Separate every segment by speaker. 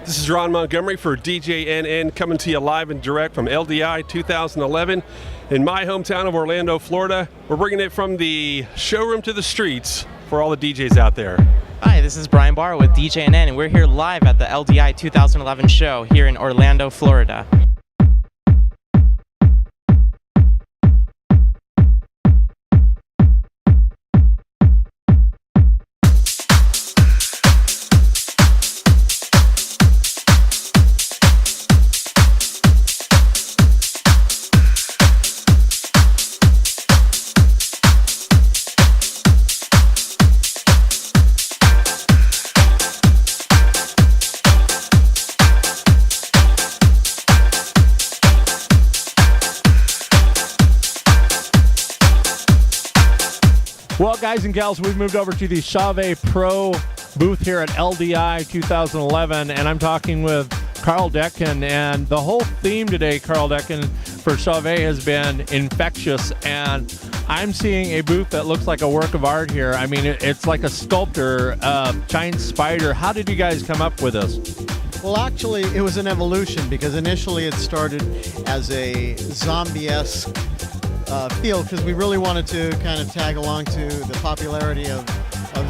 Speaker 1: This is Ron Montgomery for DJNN, coming to you live and direct from LDI 2011 in my hometown of Orlando, Florida. We're bringing it from the showroom to the streets for all the DJs out there.
Speaker 2: Hi, this is Brian Barr with DJNN, and we're here live at the LDI 2011 show here in Orlando, Florida.
Speaker 3: Well, guys and gals, we've moved over to the CHAUVET Pro booth here at LDI 2011, and I'm talking with Karl Detken. And the whole theme today, Karl Detken, for CHAUVET has been infectious. And I'm seeing a booth that looks like a work of art here. I mean, it's like a sculptor, giant spider. How did you guys come up with this?
Speaker 4: Well, actually, it was an evolution, because initially it started as a zombie-esque field, because we really wanted to kind of tag along to the popularity of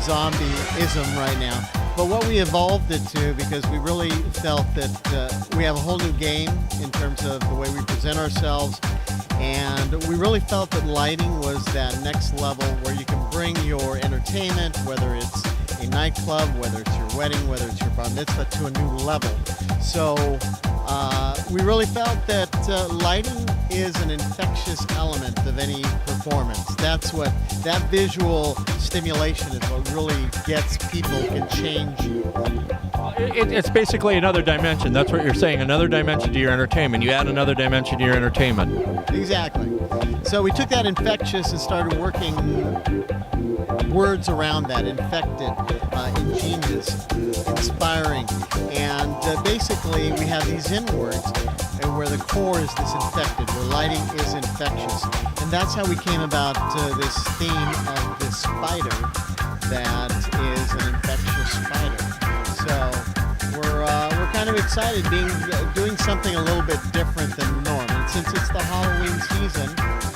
Speaker 4: zombieism right now. But what we evolved it to, because we really felt that we have a whole new game in terms of the way we present ourselves, and we really felt that lighting was that next level where you can bring your entertainment, whether it's a nightclub, whether it's your wedding, whether it's your bar mitzvah, to a new level. So we really felt that lighting is an infectious element of any performance. That's what, that visual stimulation is what really gets people, can change you.
Speaker 3: It's basically another dimension. That's what you're saying, another dimension to your entertainment. You add another dimension to your entertainment.
Speaker 4: Exactly. So we took that infectious and started working words around that: infected, ingenious, inspiring, and basically we have these in words where the core is this infected, where lighting is infectious, and that's how we came about this theme of this spider that is an infectious spider. So we're kind of excited doing something a little bit different than normal. And since it's the Halloween season,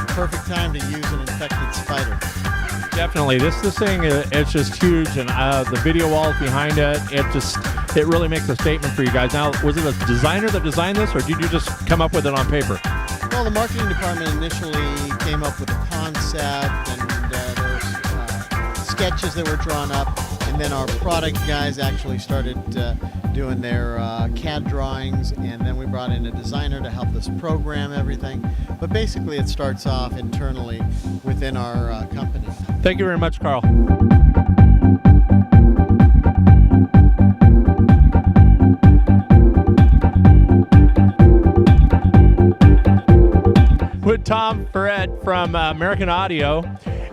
Speaker 4: perfect time to use an infected spider.
Speaker 3: Definitely. This thing it's just huge, and the video walls behind it, it really makes a statement for you guys. Now, was it a designer that designed this, or did you just come up with it on paper?
Speaker 4: Well, the marketing department initially came up with a concept, and there was sketches that were drawn up, and then our product guys actually started doing their CAD drawings, and then we brought in a designer to help us program everything. But basically it starts off internally within our company.
Speaker 3: Thank you very much, Karl. With Tom Ferret from American Audio.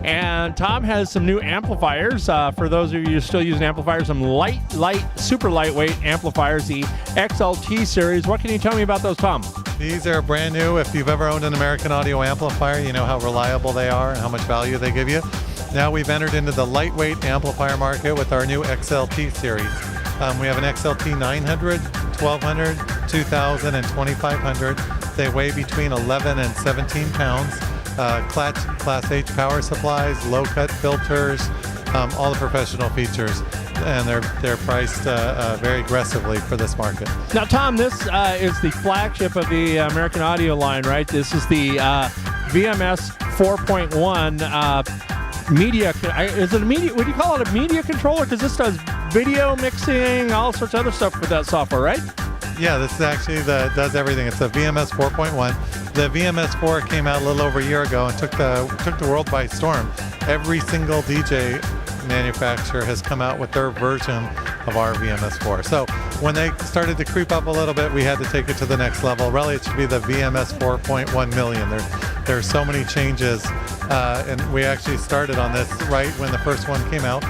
Speaker 3: And Tom has some new amplifiers. For those of you who are still using amplifiers, some super lightweight amplifiers, the XLT series. What can you tell me about those, Tom?
Speaker 5: These are brand new. If you've ever owned an American Audio amplifier, you know how reliable they are and how much value they give you. Now we've entered into the lightweight amplifier market with our new XLT series. We have an XLT 900, 1200, 2000, and 2500. They weigh between 11 and 17 pounds. Class H power supplies, low-cut filters, all the professional features, and they're priced very aggressively for this market.
Speaker 3: Now, Tom, this is the flagship of the American Audio line, right? This is the VMS 4.1 media. Is it a media? Would you call it a media controller? Because this does video mixing, all sorts of other stuff with that software, right?
Speaker 5: Yeah, this is actually does everything. It's a VMS 4.1. The VMS 4 came out a little over a year ago and took the world by storm. Every single DJ manufacturer has come out with their version of our VMS 4. So when they started to creep up a little bit, we had to take it to the next level. Really, it should be the VMS 4.1 million. There are so many changes, and we actually started on this right when the first one came out.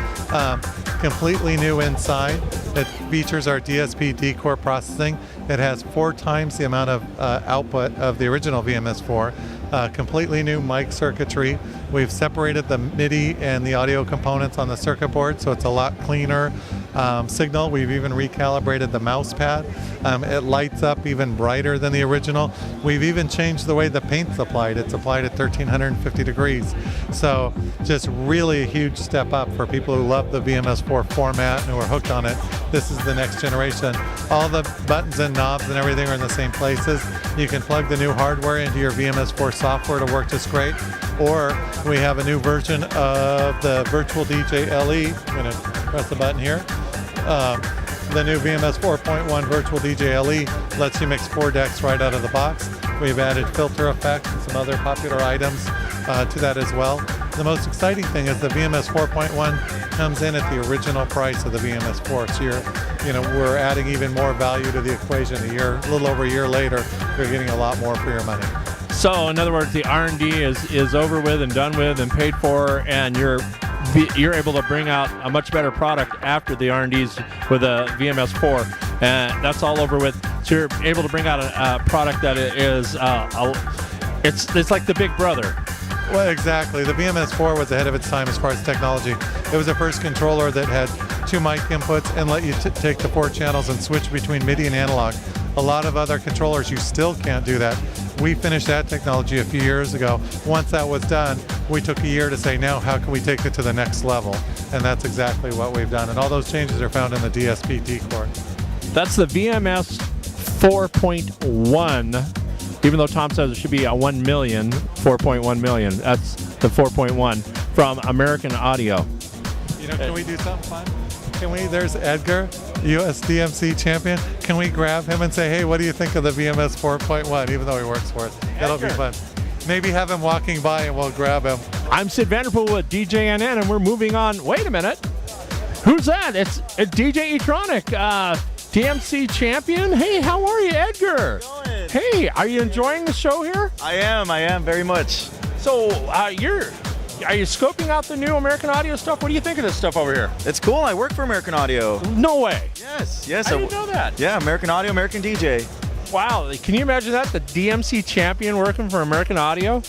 Speaker 5: Completely new inside. It features our DSP D-Core processing. It has 4 times the amount of output of the original VMS4. Completely new mic circuitry. We've separated the MIDI and the audio components on the circuit board, so it's a lot cleaner. signal. We've even recalibrated the mouse pad. It lights up even brighter than the original. We've even changed the way the paint's applied. It's applied at 1350 degrees. So just really a huge step up for people who love the VMS4 format and who are hooked on it. This is the next generation. All the buttons and knobs and everything are in the same places. You can plug the new hardware into your VMS4 software to work just great. Or we have a new version of the Virtual DJ LE. I'm going to press the button here. The new VMS 4.1 Virtual DJ LE lets you mix 4 decks right out of the box. We've added filter effects and some other popular items to that as well. The most exciting thing is the VMS 4.1 comes in at the original price of the VMS 4. So we're adding even more value to the equation a little over a year later. You're getting a lot more for your money.
Speaker 3: So, in other words, the R&D is over with and done with and paid for, and you're able to bring out a much better product after the R&Ds with a VMS4, and that's all over with. So you're able to bring out a product that is it's like the big brother.
Speaker 5: Well, exactly. The VMS4 was ahead of its time as far as technology. It was the first controller that had 2 mic inputs and let you take the 4 channels and switch between MIDI and analog. A lot of other controllers, you still can't do that. We finished that technology a few years ago. Once that was done, we took a year to say, now how can we take it to the next level? And that's exactly what we've done. And all those changes are found in the DSP-D core.
Speaker 3: That's the VMS 4.1. Even though Tom says it should be a 1 million, 4.1 million. That's the 4.1 from American Audio.
Speaker 5: Can we do something fun? There's Edgar, US DMC champion. Can we grab him and say, hey, what do you think of the VMS 4.1, even though he works for us? That'll be fun. Maybe have him walking by and we'll grab him.
Speaker 3: I'm Sid Vanderpool with DJNN, and we're moving on. Wait a minute. Who's that? It's DJ E-Tronic, DMC champion. Hey, how are you, Edgar? Hey, are you enjoying the show here?
Speaker 6: I am very much.
Speaker 3: So, are you scoping out the new American Audio stuff? What do you think of this stuff over here?
Speaker 6: It's cool. I work for American Audio.
Speaker 3: No way.
Speaker 6: Yes.
Speaker 3: I didn't know that.
Speaker 6: Yeah, American Audio, American DJ.
Speaker 3: Wow, can you imagine that? The DMC champion working for American Audio?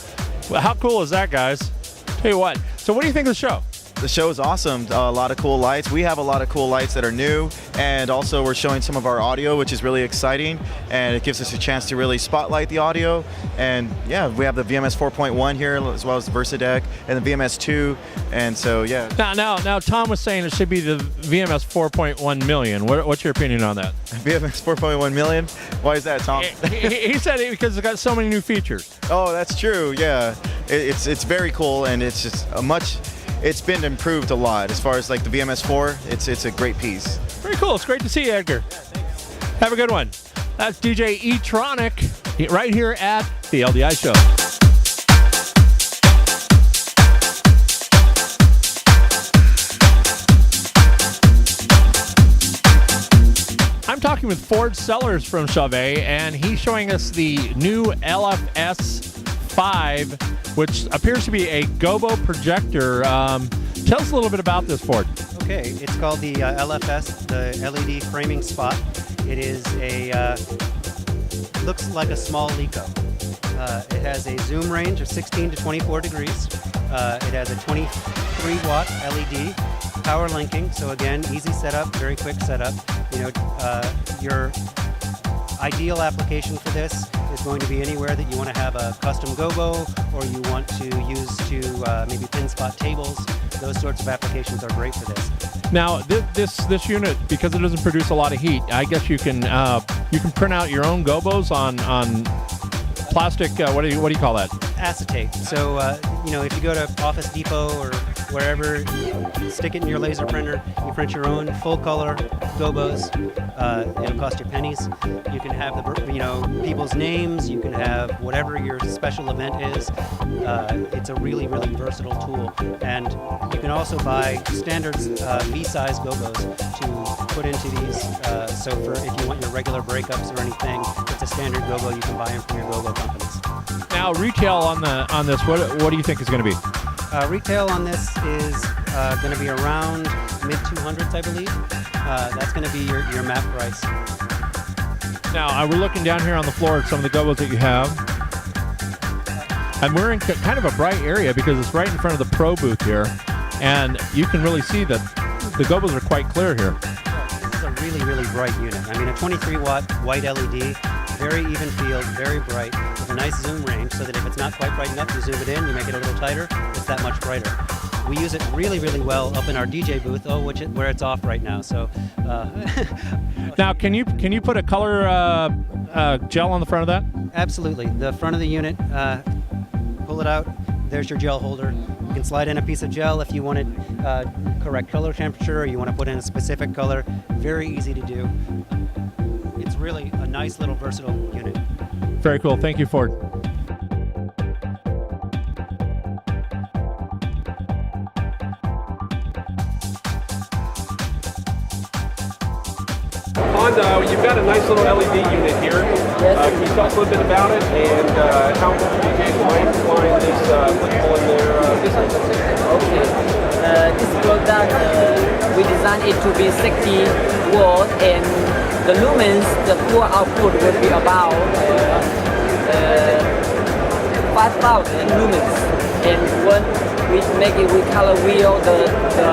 Speaker 3: Well, how cool is that, guys? Tell you what. So what do you think of the show?
Speaker 6: The show is awesome. A lot of cool lights. We have a lot of cool lights that are new, and also we're showing some of our audio, which is really exciting, and it gives us a chance to really spotlight the audio. And yeah, we have the VMS 4.1 here, as well as the VersaDeck and the VMS 2, and so yeah.
Speaker 3: Now, Tom was saying it should be the VMS 4.1 million. What's your opinion on that?
Speaker 6: VMS 4.1 million? Why is that, Tom?
Speaker 3: he said it because it's got so many new features.
Speaker 6: Oh, that's true. Yeah, it's very cool, and it's just it's been improved a lot as far as like the VMS4. It's a great piece.
Speaker 3: Very cool. It's great to see you, Edgar. Have a good one. That's DJ E-Tronic right here at the LDI Show. I'm talking with Ford Sellers from Chauvet, and he's showing us the new LFS 5, which appears to be a gobo projector. Tell us a little bit about this, Ford.
Speaker 7: Okay, it's called the LFS, the LED framing spot. It is looks like a small Lico. It has a zoom range of 16 to 24 degrees. It has a 23-watt LED, power linking. So again, easy setup, very quick setup. Your ideal application for this is going to be anywhere that you want to have a custom gobo, or you want to use maybe pin spot tables. Those sorts of applications are great for this.
Speaker 3: Now, this unit, because it doesn't produce a lot of heat, I guess you can print out your own gobos on plastic. What do you call that?
Speaker 7: Acetate. So if you go to Office Depot or wherever, you stick it in your laser printer. You print your own full color gobos. It'll cost you pennies. You can have people's names. You can have whatever your special event is. It's a really, really versatile tool. And you can also buy standard V-size gobos to put into these. So if you want your regular breakups or anything, it's a standard gobo. You can buy them from your gobo companies.
Speaker 3: Now, retail on this, what do you think is going to be?
Speaker 7: Retail on this is going to be around mid-200s, I believe. That's going to be your map price.
Speaker 3: Now, we're looking down here on the floor at some of the gobos that you have. And we're in kind of a bright area because it's right in front of the Pro booth here. And you can really see that the gobos are quite clear here.
Speaker 7: really, really bright unit. I mean, a 23-watt white LED, very even field, very bright, with a nice zoom range, so that if it's not quite bright enough, you zoom it in, you make it a little tighter, it's that much brighter. We use it really, really well up in our DJ booth, where it's off right now. So,
Speaker 3: Now, can you put a color gel on the front of that?
Speaker 7: absolutely. The front of the unit, pull it out. There's your gel holder. You can slide in a piece of gel if you wanted correct color temperature, or you want to put in a specific color. Very easy to do. It's really a nice little versatile unit.
Speaker 3: Very cool. Thank you, Ford.
Speaker 1: Honda, you've got a nice little LED unit here. Can you tell us a little bit about it and how DJs might find this applicable in their business?
Speaker 8: Okay. This product, we designed it to be 60 watts, and the lumens, the full output will be about 5,000 lumens. And when we make it with color wheel, the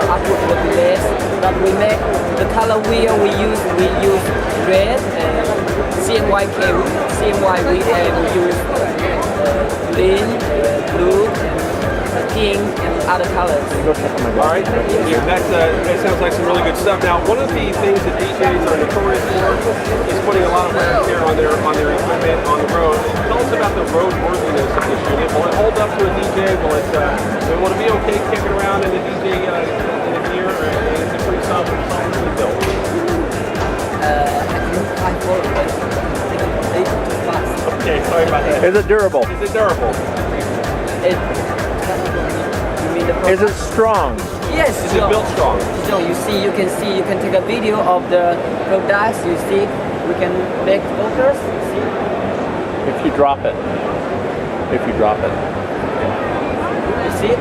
Speaker 8: output will be less. But we make the color wheel, we use red, CMYK, CMYK, and we use green, blue, pink, and other colors.
Speaker 1: All right, yeah, that sounds like some really good stuff. Now, one of the things that DJs are notorious for is putting a lot of wear and tear on their equipment on the road. Tell us about the roadworthiness of this unit. Will it hold up to a DJ? Will it be okay kicking around in the DJ in the gear, or is it pretty solidly built?
Speaker 8: I thought it's too fast.
Speaker 1: Okay, sorry about that.
Speaker 9: Is it durable?
Speaker 1: Is it durable?
Speaker 8: You mean the
Speaker 9: Is it strong?
Speaker 8: Yes,
Speaker 1: Is it built strong?
Speaker 8: So you can take a video of the products. You see, we can make photos. See,
Speaker 9: If you drop it.
Speaker 8: you see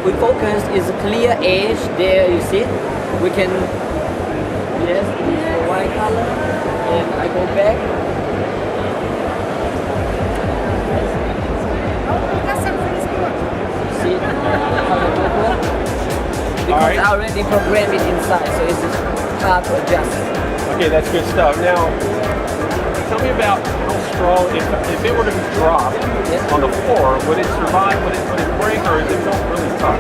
Speaker 8: we focus is clear edge there. You see, we can yes, the white color, and I go back. See, color purple. Because I already programmed it inside, so it's hard to adjust.
Speaker 1: Okay, that's good stuff. Now, tell me about how strong, if it were to be dropped on the floor, would it survive, would it break, or is it built really tough?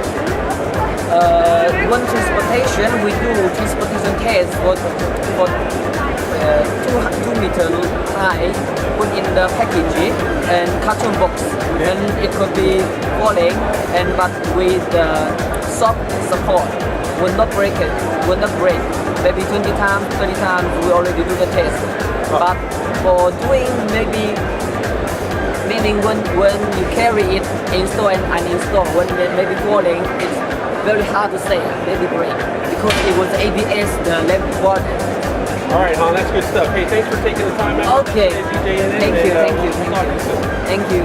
Speaker 8: One transportation, we do transportation test for 2 meter high, put in the packaging and carton box. Then it could be falling, but with soft support, will not break it, will not break. Maybe 20 times, 30 times, we already do the test. But for doing meaning when you carry it, install and uninstall, when it may be falling, it's very hard to say, maybe break, because it was ABS, the left one.
Speaker 1: All right, hon, that's good stuff. Hey, thanks for taking the time out.
Speaker 8: Okay.
Speaker 1: DJ
Speaker 8: Thank you.
Speaker 1: We'll talk to you soon.
Speaker 8: Thank you.